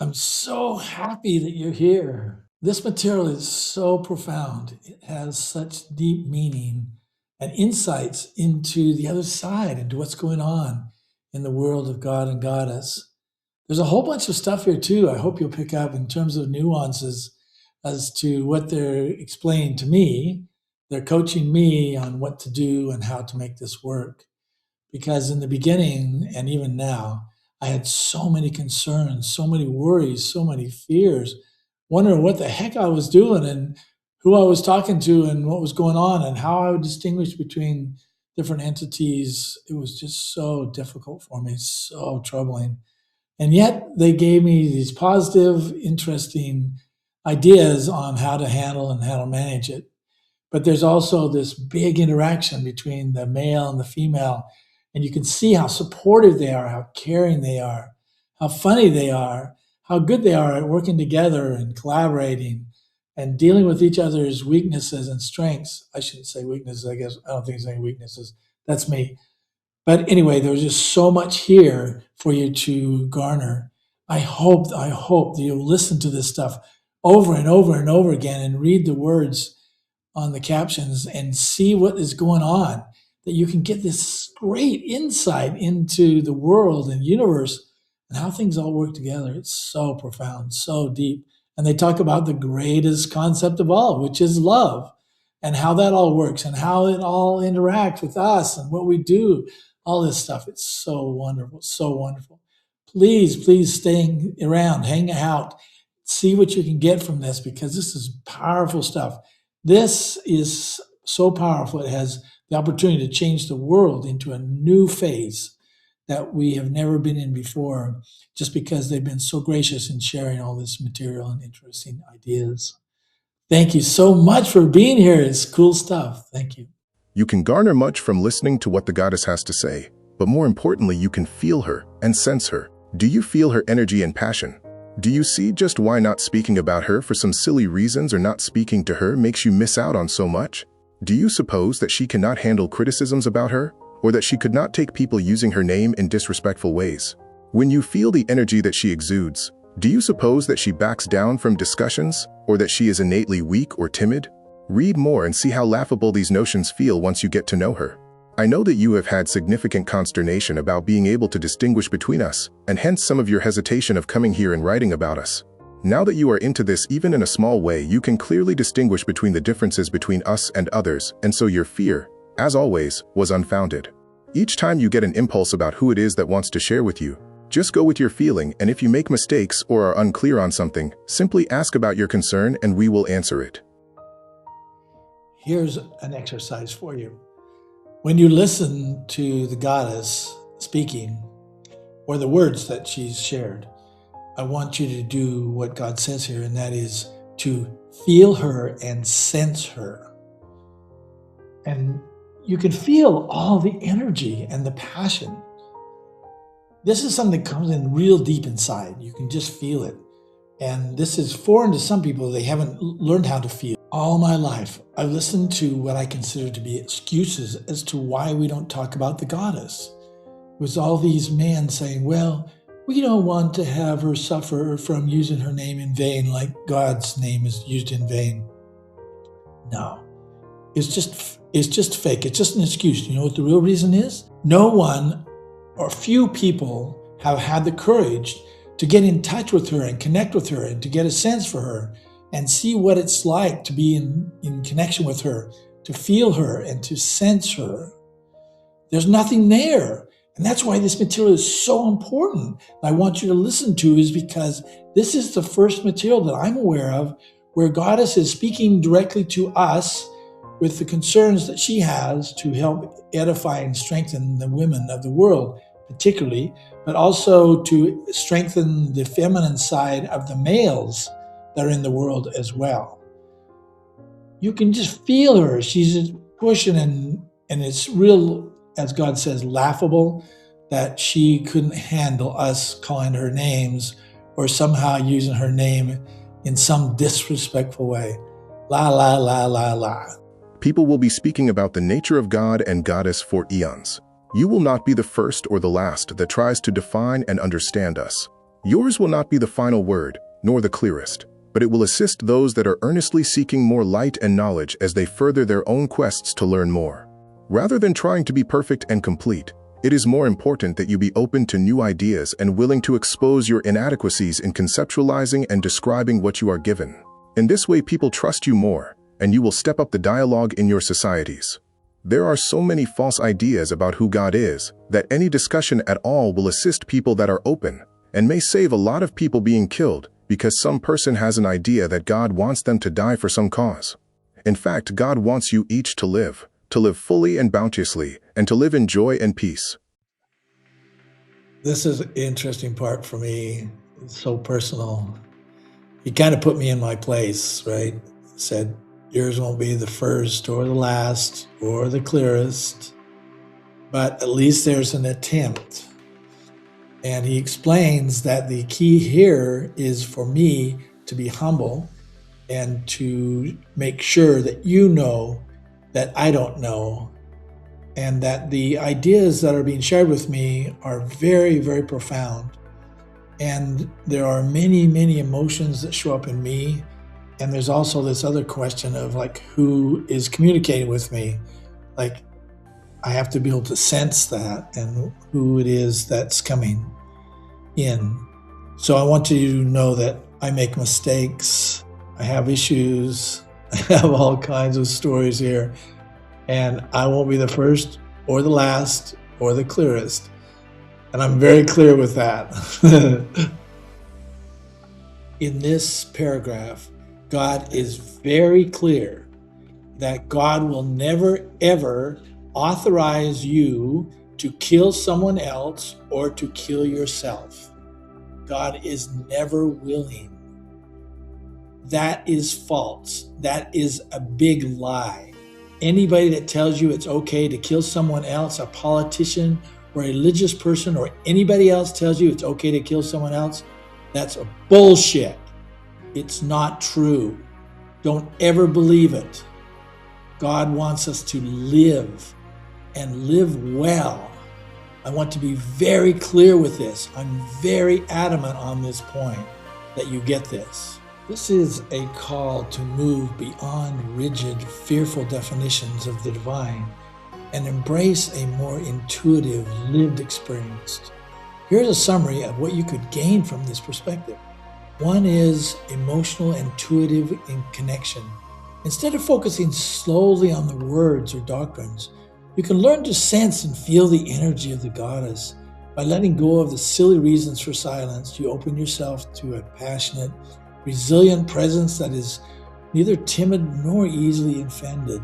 I'm so happy that you're here. This material is so profound. It has such deep meaning and insights into the other side, into what's going on in the world of God and Goddess. There's a whole bunch of stuff here too. I hope you'll pick up in terms of nuances as to what they're explaining to me. They're coaching me on what to do and how to make this work. Because in the beginning and even now, I had so many concerns, so many worries, so many fears, wondering what the heck I was doing and who I was talking to and what was going on and how I would distinguish between different entities. It was just so difficult for me, so troubling. And yet they gave me these positive, interesting ideas on how to handle and how to manage it. But there's also this big interaction between the male and the female. And you can see how supportive they are, how caring they are, how funny they are, how good they are at working together and collaborating and dealing with each other's weaknesses and strengths. I shouldn't say weaknesses, I guess. I don't think there's any weaknesses. That's me. But anyway, there was just so much here for you to garner. I hope that you'll listen to this stuff over and over and over again and read the words on the captions and see what is going on, that you can get this great insight into the world and universe and how things all work together. It's so profound, so deep. And they talk about the greatest concept of all, which is love, and how that all works and how it all interacts with us and what we do, all this stuff. It's so wonderful, so wonderful. Please stay around, hang out, see what you can get from this because this is powerful stuff. This is so powerful. It has the opportunity to change the world into a new phase that we have never been in before, just because they've been so gracious in sharing all this material and interesting ideas. Thank you so much for being here. It's cool stuff. Thank you. You can garner much from listening to what the goddess has to say, but more importantly, you can feel her and sense her. Do you feel her energy and passion? Do you see just why not speaking about her for some silly reasons or not speaking to her makes you miss out on so much? Do you suppose that she cannot handle criticisms about her, or that she could not take people using her name in disrespectful ways? When you feel the energy that she exudes, do you suppose that she backs down from discussions, or that she is innately weak or timid? Read more and see how laughable these notions feel once you get to know her. I know that you have had significant consternation about being able to distinguish between us, and hence some of your hesitation of coming here and writing about us. Now that you are into this even in a small way, you can clearly distinguish between the differences between us and others, and so your fear, as always, was unfounded. Each time you get an impulse about who it is that wants to share with you, just go with your feeling, and if you make mistakes or are unclear on something, simply ask about your concern and we will answer it. Here's an exercise for you. When you listen to the goddess speaking, or the words that she's shared, I want you to do what God says here, and that is to feel her and sense her. And you can feel all the energy and the passion. This is something that comes in real deep inside. You can just feel it. And this is foreign to some people. They haven't learned how to feel. All my life, I've listened to what I consider to be excuses as to why we don't talk about the goddess. It was all these men saying, well, we don't want to have her suffer from using her name in vain, like God's name is used in vain. No, it's just fake. It's just an excuse. You know what the real reason is? No one or few people have had the courage to get in touch with her and connect with her and to get a sense for her and see what it's like to be in connection with her, to feel her and to sense her. There's nothing there. And that's why this material is so important. I want you to listen to is because this is the first material that I'm aware of where Goddess is speaking directly to us with the concerns that she has to help edify and strengthen the women of the world, particularly, but also to strengthen the feminine side of the males that are in the world as well. You can just feel her. She's just pushing and it's real, as God says, laughable that she couldn't handle us calling her names or somehow using her name in some disrespectful way. La, la, la, la, la. People will be speaking about the nature of God and Goddess for eons. You will not be the first or the last that tries to define and understand us. Yours will not be the final word, nor the clearest, but it will assist those that are earnestly seeking more light and knowledge as they further their own quests to learn more. Rather than trying to be perfect and complete, it is more important that you be open to new ideas and willing to expose your inadequacies in conceptualizing and describing what you are given. In this way, people trust you more, and you will step up the dialogue in your societies. There are so many false ideas about who God is that any discussion at all will assist people that are open and may save a lot of people being killed because some person has an idea that God wants them to die for some cause. In fact, God wants you each to live fully and bounteously, and to live in joy and peace. This is an interesting part for me. It's so personal. He kind of put me in my place, right? Said, yours won't be the first or the last or the clearest, but at least there's an attempt. And he explains that the key here is for me to be humble and to make sure that you know that I don't know, and that the ideas that are being shared with me are very, very profound. And there are many, many emotions that show up in me. And there's also this other question of like, who is communicating with me? Like, I have to be able to sense that and who it is that's coming in. So I want you to know that I make mistakes. I have issues. I have all kinds of stories here. And I won't be the first or the last or the clearest. And I'm very clear with that. In this paragraph, God is very clear that God will never, ever authorize you to kill someone else or to kill yourself. God is never willing. That is false. That is a big lie. Anybody that tells you it's okay to kill someone else, a politician or a religious person or anybody else tells you it's okay to kill someone else, that's a bullshit. It's not true. Don't ever believe it. God wants us to live and live well. I want to be very clear with this. I'm very adamant on this point that you get this. This is a call to move beyond rigid, fearful definitions of the divine and embrace a more intuitive, lived experience. Here's a summary of what you could gain from this perspective. One is emotional, intuitive connection. Instead of focusing slowly on the words or doctrines, you can learn to sense and feel the energy of the goddess. By letting go of the silly reasons for silence, you open yourself to a passionate, resilient presence that is neither timid nor easily offended.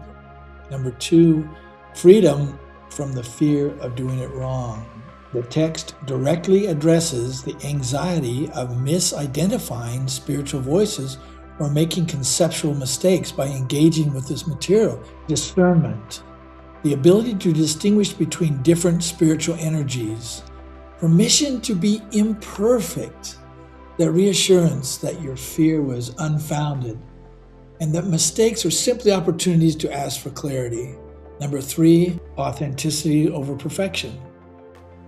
Number two, freedom from the fear of doing it wrong. The text directly addresses the anxiety of misidentifying spiritual voices or making conceptual mistakes by engaging with this material. Discernment, the ability to distinguish between different spiritual energies. Permission to be imperfect. The reassurance that your fear was unfounded and that mistakes are simply opportunities to ask for clarity. Number three, authenticity over perfection.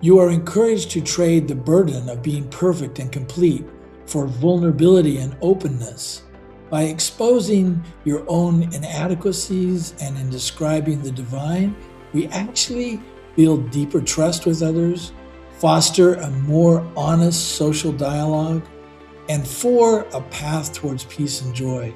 You are encouraged to trade the burden of being perfect and complete for vulnerability and openness. By exposing your own inadequacies and in describing the divine, we actually build deeper trust with others, foster a more honest social dialogue, and for a path towards peace and joy.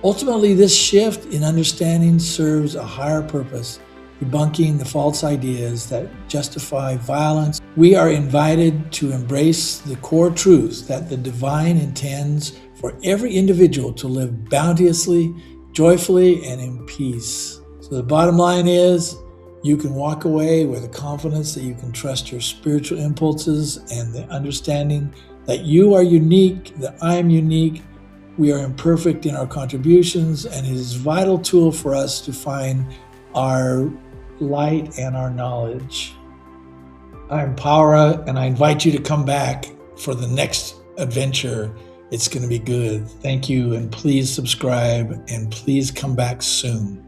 Ultimately, this shift in understanding serves a higher purpose, debunking the false ideas that justify violence. We are invited to embrace the core truth that the divine intends for every individual to live bounteously, joyfully, and in peace. So the bottom line is, you can walk away with the confidence that you can trust your spiritual impulses and the understanding that you are unique, that I am unique, we are imperfect in our contributions, and it is a vital tool for us to find our light and our knowledge. I'm Paora, and I invite you to come back for the next adventure. It's going to be good. Thank you, and please subscribe, and please come back soon.